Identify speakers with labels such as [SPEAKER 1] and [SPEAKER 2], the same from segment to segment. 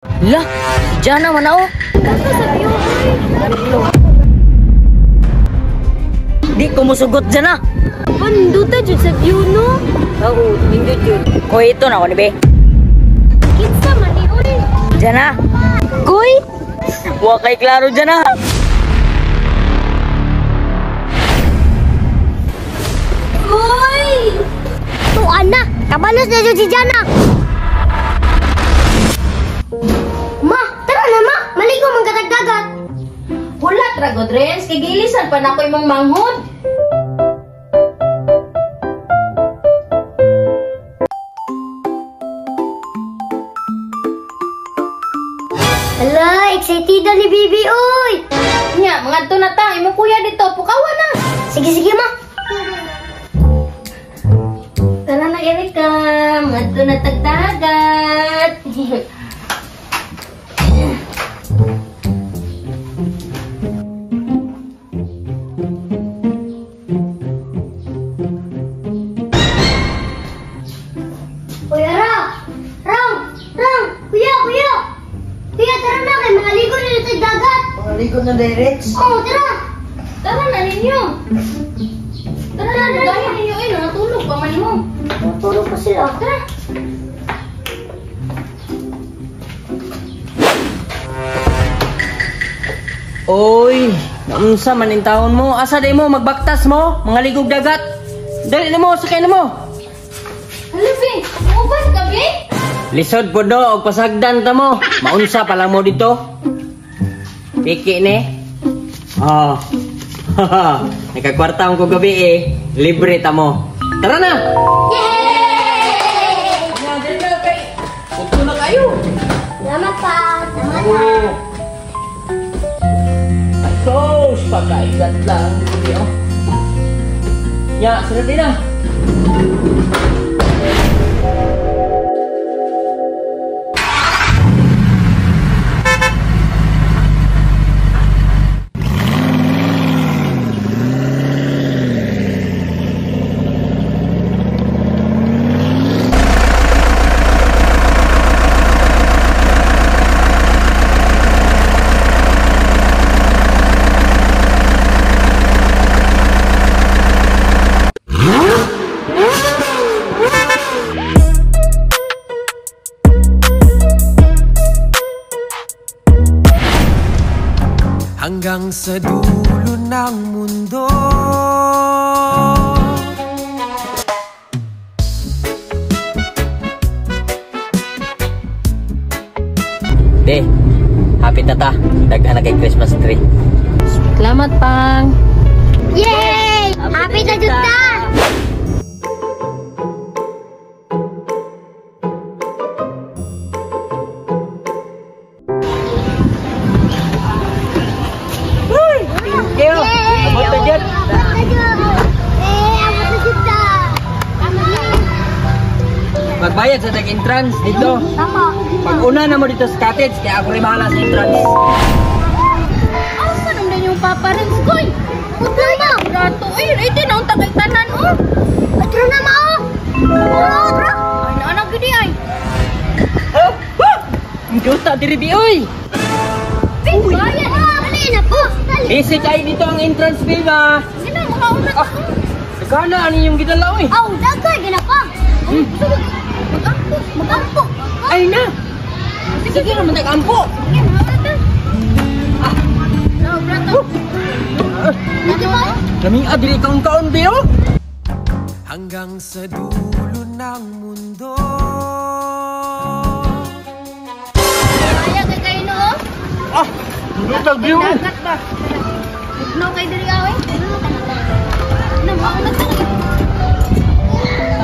[SPEAKER 1] Lah, si Jana mana oh?
[SPEAKER 2] Kaka sa view oy.
[SPEAKER 1] Di ko musugot Jana.
[SPEAKER 2] Panduta jud sa view no.
[SPEAKER 1] Oo, hindi jud. Ko ito na ko ni be.
[SPEAKER 2] Kinsa man ni oy.
[SPEAKER 1] Jana,
[SPEAKER 2] Koy,
[SPEAKER 1] wa kay klaro Jana.
[SPEAKER 2] koy. Tuan na, kabalos na jud si Jana. Ma, tara na ma, maligo man katagdagat.
[SPEAKER 3] Hulat ra Godrens, kay gilisan pa na ko imong manghod.
[SPEAKER 2] Ala, excited na ni Bibi oy.
[SPEAKER 3] Nya, mga na ta, imong kuya dito, pukawa na.
[SPEAKER 2] Sige sige ma.
[SPEAKER 3] Tara na Erika, mga na tagdagat.
[SPEAKER 2] Kuya Rang, kuya. Kuya, tara na kay maligo na sa dagat.
[SPEAKER 1] Maligo na direct.
[SPEAKER 2] Oh, tara.
[SPEAKER 3] Tara na ninyo. Tara na, dahil ninyo ay natulog pa man mo.
[SPEAKER 2] Tulog pa sila.
[SPEAKER 3] Tara.
[SPEAKER 1] Oy, naunsa man in taon mo? Asa day mo magbaktas mo? Mga ligog dagat. Dali na mo, sakay na mo.
[SPEAKER 3] Halibi, uban ka be?
[SPEAKER 1] Lisod po do, og pasagdan ta mo. Maunsa pa lang mo dito. Piki ni. Oh. Nakakwarta ko gabi eh. Libre ta mo. Tara na.
[SPEAKER 2] Yay!
[SPEAKER 1] Dali na kay. Uto na kayo.
[SPEAKER 2] Salamat pa. Salamat pa.
[SPEAKER 1] Oh. Sos, pagkaigat lang. Oh. Ya, sarap din na.
[SPEAKER 4] Hanggang sa dulo ng mundo.
[SPEAKER 1] Be, happy tata. Daghan na kay Christmas tree.
[SPEAKER 3] Salamat pang.
[SPEAKER 2] Yay! Happy na juta!
[SPEAKER 1] Yo, abot na dyan.
[SPEAKER 2] Abot na juta!
[SPEAKER 1] Magbayad sa tag-entrance dito.
[SPEAKER 2] Tama.
[SPEAKER 1] Pag una na mo dito sa cottage, kaya ako rin bahala sa entrance.
[SPEAKER 3] Asa naman yung papa rin, Skoy?
[SPEAKER 2] Puto na!
[SPEAKER 3] Rato, ay di na ang tagay tanan, oh.
[SPEAKER 2] Atro na ma! Oo, bro!
[SPEAKER 3] Ay, naanak gini ay.
[SPEAKER 1] Ang juta, diri di, oy!
[SPEAKER 2] Bayan! Dali na po! Dali!
[SPEAKER 1] Basic ay dito ang entrance fee ba?
[SPEAKER 3] Sino, makauna ka.
[SPEAKER 1] Nagkana, ano yung gidala, oy?
[SPEAKER 2] Aw, dagay! Ginapa! Mag-ampo!
[SPEAKER 1] Ay na! Sige naman, nag-ampo!
[SPEAKER 3] No, brato.
[SPEAKER 2] Dito ba?
[SPEAKER 1] Kaming adiri kang kaon, Bio?
[SPEAKER 4] Hanggang sa dulo ng mundo.
[SPEAKER 3] Kaya kay kayo, no?
[SPEAKER 1] Ah! Hindi ka, Bio!
[SPEAKER 3] Dagat ba? No, kay diri away. Ano, makauna ka.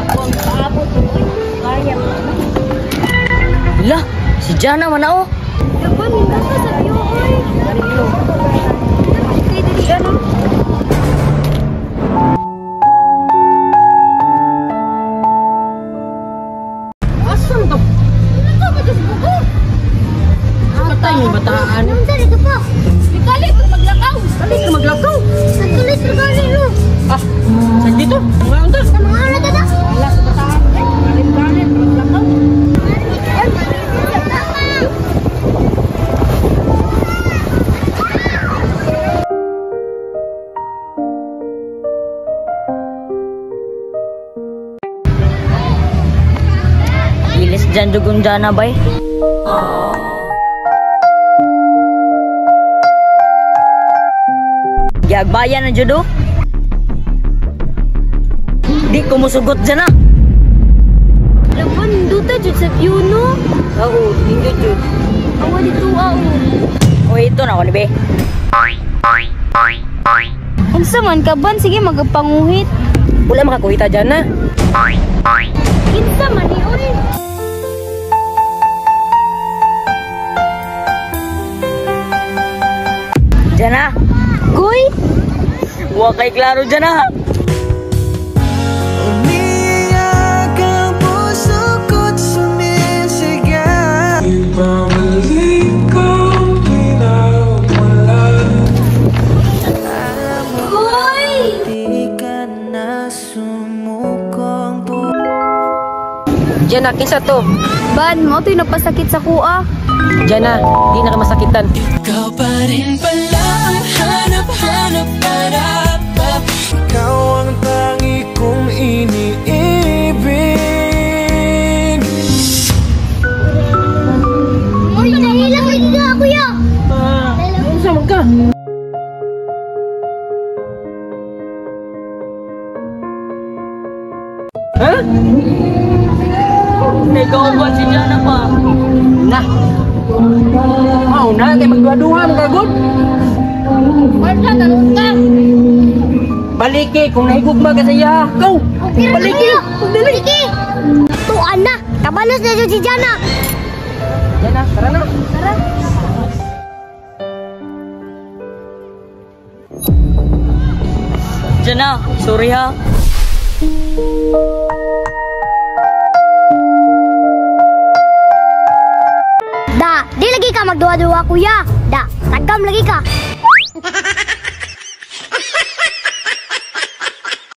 [SPEAKER 3] Tapos, paabot mo. Kaya mo.
[SPEAKER 1] Lah, si Jana mana oh?
[SPEAKER 2] Daban, yung kaka sa view, oy!
[SPEAKER 1] Ganito.
[SPEAKER 2] Kay diri ano?
[SPEAKER 1] Asan to?
[SPEAKER 3] Ano ka ba dyan sa buko?
[SPEAKER 1] Patay may bataan.
[SPEAKER 2] Ano dito po?
[SPEAKER 3] Ikali, maglakaw.
[SPEAKER 1] Kali ka maglakaw.
[SPEAKER 2] Ang tulis na gani, no?
[SPEAKER 1] Ah, saan dito? Mga unta.
[SPEAKER 2] Sa mga ano tada?
[SPEAKER 3] Wala sa bataan. Galit-galit, maglakaw.
[SPEAKER 2] Ay, Bisan dugong dana bay. Yagbayan na judo. Di ko musugot dyan na.
[SPEAKER 3] Laban, duta jud sa view no.
[SPEAKER 2] Oo, hindi jud.
[SPEAKER 3] Awa dito
[SPEAKER 2] O ito na ko ni be.
[SPEAKER 3] Unsa man ka ban, sige magapanguhit.
[SPEAKER 2] Wala makakuhita dyan na.
[SPEAKER 3] Kinsa man ni oy.
[SPEAKER 2] Dyan na.
[SPEAKER 3] Goy,
[SPEAKER 2] Huwag kay klaro dyan na.
[SPEAKER 4] Umiiyak ang puso ko't sumisigaw. Ibabalik ko pinagmulan.
[SPEAKER 3] goy.
[SPEAKER 4] Di ka na sumukong
[SPEAKER 2] Dyan na, kinsa to.
[SPEAKER 3] Ban, mo to'y nagpasakit sa kuha.
[SPEAKER 2] Dyan na, di na ka masakitan.
[SPEAKER 4] Ikaw pa rin pala ang hanap-hanap para pa. Ikaw ang tangi kong iniibig.
[SPEAKER 2] Uy, nahilang ay dito, kuya. Saan ka? Ha? Ikaw ba si Jana pa? Na. Mau na, kaya magdua-duhan ka, good.
[SPEAKER 3] Wala tanong ka.
[SPEAKER 2] Baliki, kung nahigugma ka sa iya. Go! Baliki!
[SPEAKER 3] Baliki.
[SPEAKER 2] Tuan na! Kabalos na si Jana! Jana, tara na!
[SPEAKER 3] Tara.
[SPEAKER 2] Jana, sorry ha. Da, di lagi ka magduwa-duwa kuya. Da, tagam lagi ka.